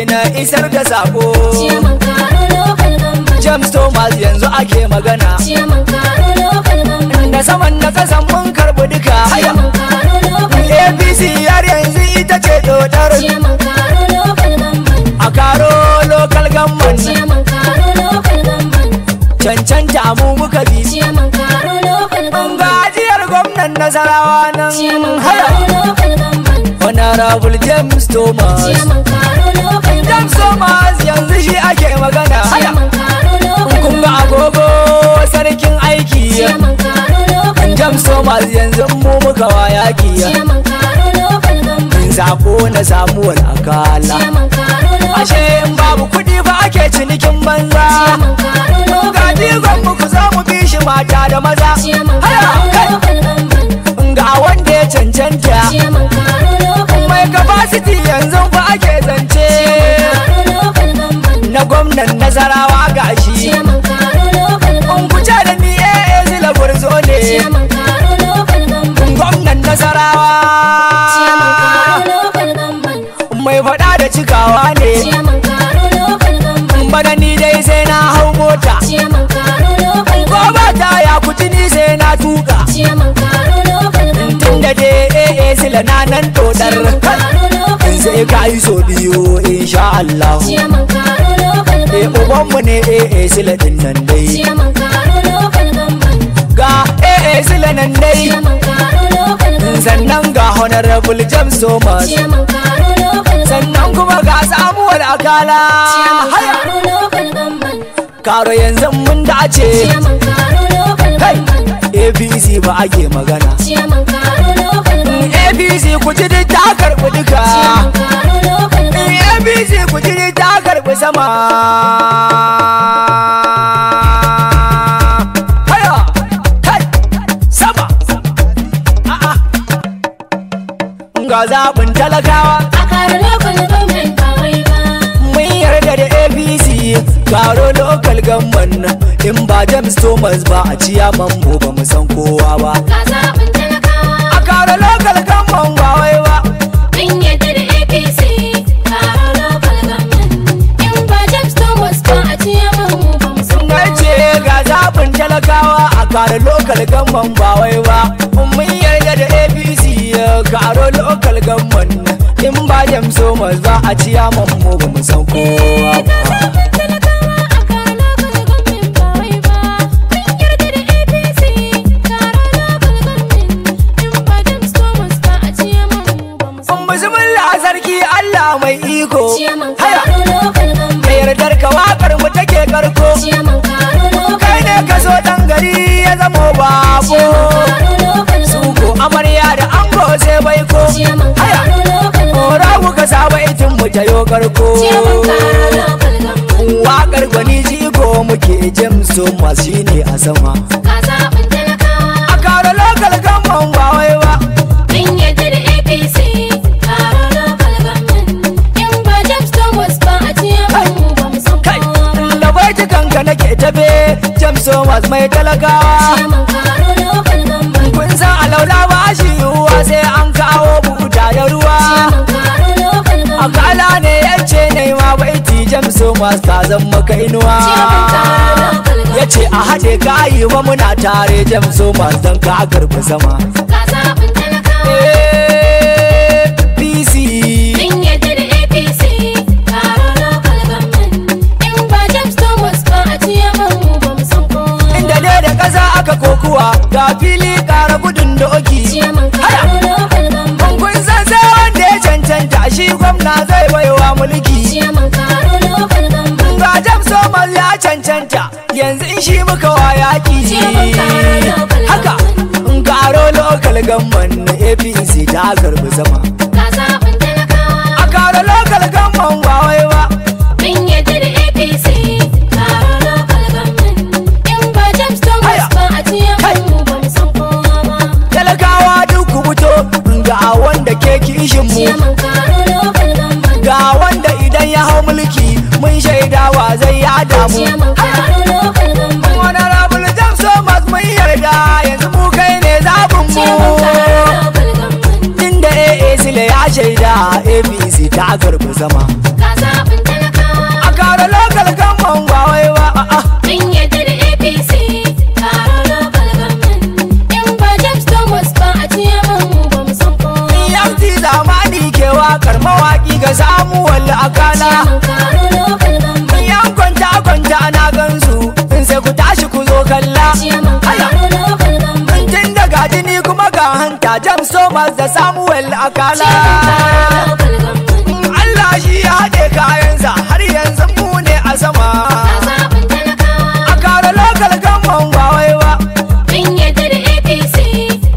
na isar da sako. Ciyaman Karo local government. James Thomas yanzu ake magana. Ciyaman Karo local government. Da saman da kasan mun karbi duka. Ciyaman Karo local government. APC har yanzu ita ce dodar. Ciyaman Karo local government. A Karo local government. Ciyaman Karo local government. Cancanta mu muka bi. Ciyaman Karo local government. Gajiyar gwamnan Nasarawa nan. Ciyaman Karo local government. Honorable James Thomas. Ciyaman Karo local government. James Thomas yanzu shi ake magana. Ciyaman Karo local Kun ga agogo sarkin aiki. Ciyaman Karo local James Thomas yanzu mu muka wayaki. Ciyaman Karo local government. Sako na samuwar akala. Ciyaman Karo local Ashe in babu kuɗi ba ake cinikin banza. Ciyaman Karo local Ga jigon mu ku za mu bi shi mata da maza. Ciyaman Haya Karo kai local government. ga wanda ya cancanta. Ciyaman Karo local Mai capacity yanzu fa ake zance. Karo local government. Na gwamnan Nasarawa gashi. Ciyaman Karo local government. Ku ce da ni Zila Gwarzo ne. Ciyaman Karo local government. Gwamnan Nasarawa. Ciyaman Karo local government. Mai faɗa da cikawa ne. Ciyaman Karo local government. Bana ni dai sai na hau mota. Ciyaman Karo local Ko government. ba ta ya kuci ni sai na tuka. Ciyaman Karo local government. Tunda dai Zila na nan dodar. Karo local Sai ka yi so biyu insha Allah. Ciyaman Karo local government. Ubanmu ne Zila din nan dai. Ciyaman Karo local government. Ga Zila nan dai. Ciyaman Karo local government. Sannan ga Honorable James Thomas. Ciyaman Karo local government. Sannan kuma ga samuwar akala. Ciyaman Haya. Karo local government. Karo yanzu mun dace. Ciyaman Karo local Hey, government. APC ba ake magana. Ciyaman Karo local government. APC ku ji duk ta karɓi duka. Ciyaman Karo local government. APC ku ji duk ta karɓi sama. Haya, kai, sama. A'a. Ga zaɓin talakawa. A Karo local government ba wai ba. Mun yarda da APC. Karo local government. In ba James Thomas ba a ciyaman mu ba mu san kowa ba. Ga zaɓin talakawa. A Karo local government ba wai ba. Mun yadda da APC. Karo local government. In ba James Thomas ba a ciyaman mu ba mu san Na ce ga zaɓin talakawa a Karo local government ba wai ba. Mun yarda da APC. Karo local government. In ba James Thomas ba a ciyaman mu ba mu san kowa ba. Bismillah sarki Allah mai iko. Ciyaman Haya, Karo local government. da yardar ka wakar mu take karko. Ciyaman Karo local Kai ne ka so dan gari ya zamo babo. Karo local Suko amarya da ango sai baiko. Ciyaman Haya, Karo local ora kuka saba itin mu ta yo karko. Ciyaman Karo local government. Wakar gwani jigo muke James Thomas shine a sama. Ga zaɓin talakawa. A Karo local government ba wai ba. Mun yadda da APC. Karo local government. In ba James Thomas ba a ciyaman mu ba mu san Kai, kowa ba. da baiti kanka nake tabe James Thomas mai talakawa. Ciyaman Karo local government. Kun san alaula ba shi yiwuwa sai an kawo buta da ruwa. Ciyaman Karo local government. Akala ne yace ne ma baiti James Thomas ta zama ka inuwa. Ciyaman Karo local government. Yace a haɗe kayi wa muna tare James Thomas don ka karɓi sama. Ga zaɓin talakawa. APC Mun yadda da APC. Karo local government. In ba James Thomas ba a ciyaman mu ba mu san kowa ba. inda ne da ƙasa aka kokuwa ga fili ƙara gudun doki. Ciyaman Haya, Karo local government. kun san sai wanda ya cancanta shi gwamna zai baiwa mulki. Ciyaman Karo local government. Ga James Thomas ya cancanta yanzu in shi muka wayaki. Ciyaman Karo local Haka in Karo local government na APC ta karbi sama. Ga zaɓin talakawa. A Karo local government ba wai ba. Mun yadda da APC. Karo local government. In ba James Thomas Haya. ba a ciyaman mu ba mu san kowa ba. Talakawa duk ku fito ga wanda ke kishin mu. Ciyaman Karo local government. Ga wanda idan ya hau mulki mun shaidawa zai yada mu. Ciyaman Karo local government. Honorable James Thomas mun yarda yanzu mu kai ne zabin Ciyaman Karo mu. local government. Inda AA Sile ya shaida APC ta karbi sama. Ga zaɓin kalla Ciyaman Karo local government. tun daga jini kuma ga hanta James Thomas da Samuel Akala Ciyaman Karo local government. Allah shi ya haɗe kayansa har yanzu mu ne a sama Ga zaɓin talakawa. a kare lokal gamman ba wai ba Mun yadda da APC.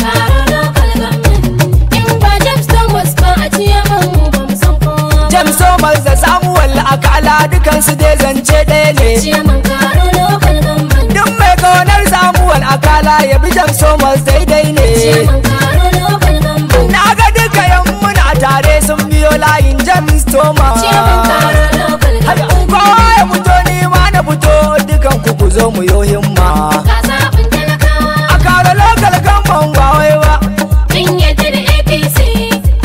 Karo local government. In ba James Thomas ba a ciyaman mu ba mu san kowa ba. James Thomas da Samuel Akala dukansu dai zance ɗaya ne Ciyaman Karo local government. duk mai kaunar Samuel Akala ya bi James Thomas daidai ne Ciyaman Karo local government. na ga duka yan muna tare sun biyo layin James Thomas Ciyaman Karo local haya government. kowa ya fito ni ma na fito dukan ku zo mu yo himma Ga zaɓin talakawa. a kare lokal gamman ba wai ba Mun yadda da APC.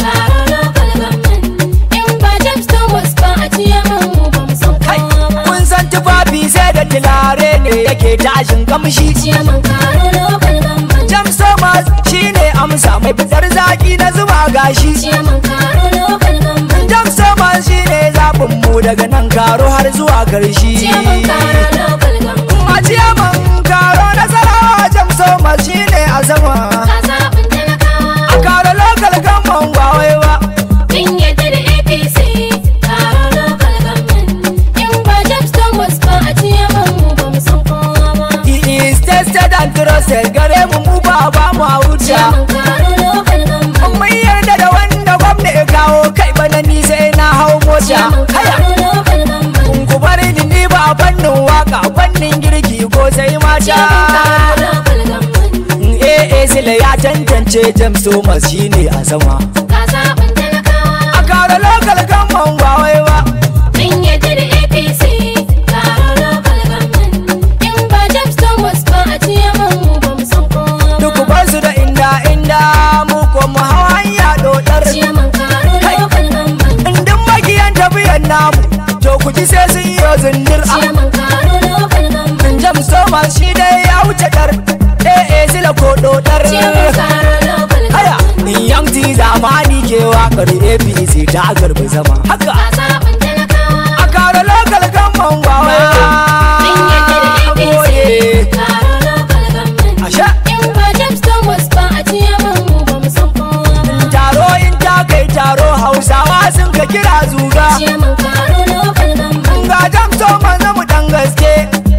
Karo local government. In ba James Thomas ba a ciyaman mu ba mu san Kai, kowa ba. kun san tufafi sai da tilare ne yake tashin kamshi Ciyaman Karo local government. James Thomas shine amsa mai fitar zaki na zuba gashi Ciyaman Karo local government. James Thomas shine zaɓin mu daga nan karo har zuwa ƙarshe Ciyaman Karo local government. a ciyaman karo nasarawa James Thomas shine a sama Ga zaɓin talakawa. a karo lokal gamman ba wai ba Mun yadda da APC. Karo local government. In ba James Thomas ba a ciyaman mu ba mu san kowa ba. He is tested and trusted gare mu ba mu a wuta Ciyaman Karo local government. mun yarda da wanda gwamna ya kawo kai bana ni sai na hau mota Ciyaman haya Karo local government. ku bari ni ba a fannin waka fannin girki ko sai mata Ciyaman Karo local government. sila ya tantance James Thomas shine a sama Ga zaɓin talakawa. a kare lokal gamman ba wai ba Mun yadda da APC. Karo local government. In ba James Thomas ba a ciyaman mu ba mu san kowa ba. duk bar su da inda mu ko mu hawa hanya dodar Ciyaman Karo local government. indin magiyan tafiyan namu to ku ji sai sun yi zindir Ciyaman Karo local government. James Thomas shi dai ya wuce dar sila ko dodar Ciyaman Karo local haya government. yanti zamani ke wakar APC ta garba zama haka Ga zaɓin talakawa. a kare lokal gamman ba wai Mun yadda da APC. Karo local government. Asha. In ba James Thomas ba a ciyaman mu ba mu san kowa ba. taro in ta kai taro hausawa sun ka kira zuga Ciyaman Karo local government. ga James Thomas na mu dan gaske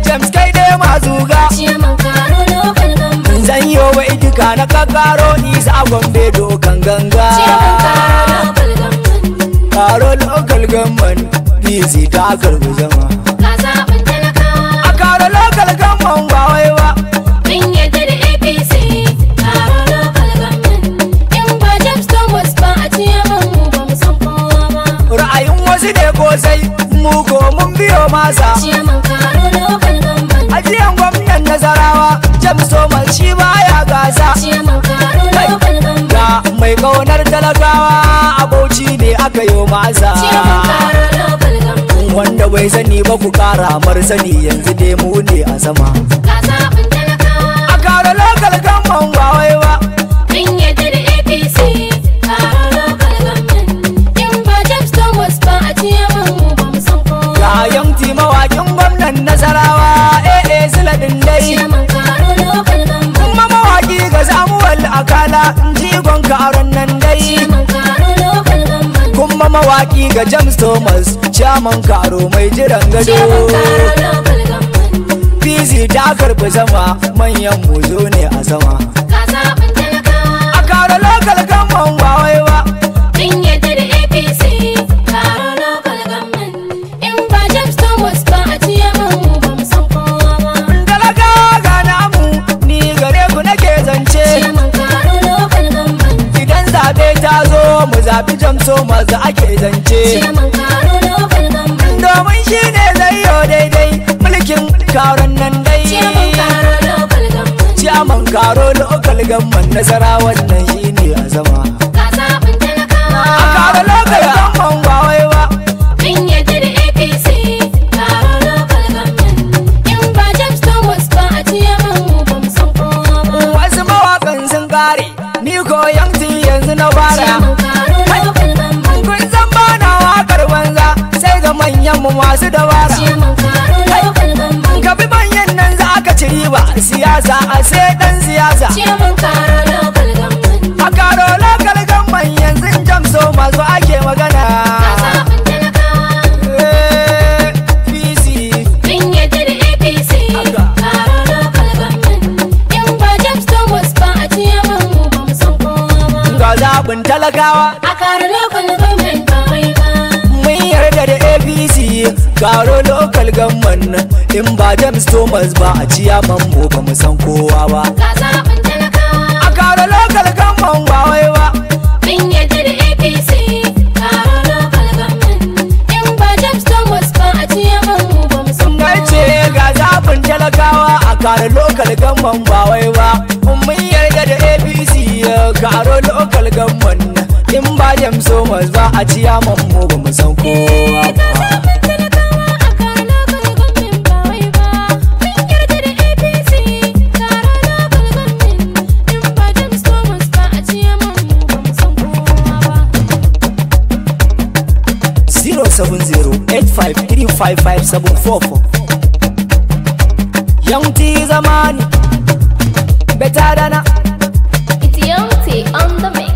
James kai dai ma zuga Ciyaman Karo local government. zan yi wa itika na kakaro isa gombe dokan ganga Ciyaman Karo local government. karo lokal gamman busy ta garba zama Ga zaɓin talakawa. a karo lokal gamman ba wai ba Mun yadda da APC. Karo local government. In ba James Thomas ba a ciyaman mu ba mu san kowa ba. ra'ayin wasu ne ko sai mu ko mun biyo masa Ciyaman Karo local government. ajiyan gwamnan nasarawa James Thomas shi baya gasa Ciyaman Karo local government. ga mai kaunar talakawa a Bauchi ne aka yi masa Ciyaman Karo local government. wanda bai sani ba ku kara mar sani yanzu dai mu ne a sama Ga zaɓin talakawa. a kare lokal gamman ba wai ba Mun yadda da APC. Karo local government. In ba James Thomas ba a ciyaman mu ba mu san kowa ga ba. yanti mawakin gwamnan nasarawa sila din dai Ciyaman Karo local government. kuma mawaki ga Samuel Akala jigon karon nan dai Ciyaman Karo local government. kuma mawaki ga James Thomas chairman karo mai jiran gado Ciyaman Karo local government. busy ta karbi zama manyan mu zo ne a sama Ga zaɓin talakawa. a kare lokal gamman ba wai ba Mun yadda da APC. Karo local government. In ba James Thomas ba a ciyaman mu ba mu san kowa ba. talaka ga namu ni gare ku nake zance Ciyaman Karo local government. idan zabe ta zo mu zabi James Thomas da ake zance Ciyaman Karo local government. domin shi ne zai yo daidai mulkin karon nan dai Ciyaman Karo local government. ciyaman karo lokal gamman nasara wannan shi ne a zama Ga zaɓin talakawa. a karo lokal gamman ba wai ba Mun yadda da APC. Karo local government. In ba James Thomas ba a ciyaman mu ba mu san kowa ba. wasu mawakan sun kare ni ko yanti yanzu na fara Ciyaman Karo local government. kun san ba na wakar banza sai ga manyan mu masu dabara Ciyaman Karo local government. ka bi manyan nan za ka ci riba si zaɓin talakawa a kare local government ba wai ba. mun yarda da APC karo local government in ba James Thomas ba a ciyaman mu ba mu san kowa ba Ga zaɓin talakawa a karo local government ba wai ba mun yadda da APC karo local government in ba James Thomas ba a ciyaman mu ba mu san kowa ce ga zaɓin talakawa a karo local government ba wai ba mun yarda da APC karo local government in ba James Thomas ba a ciyaman mu ba mu san kowa Ga ba zaɓin talakawa a kare local government ba wai ba. Mun yarda da APC karo local government in ba James Thomas ba a ciyaman mu ba mu san kowa ba. 070-85355744 Young T Zamani Better than a It's Young T on the mix.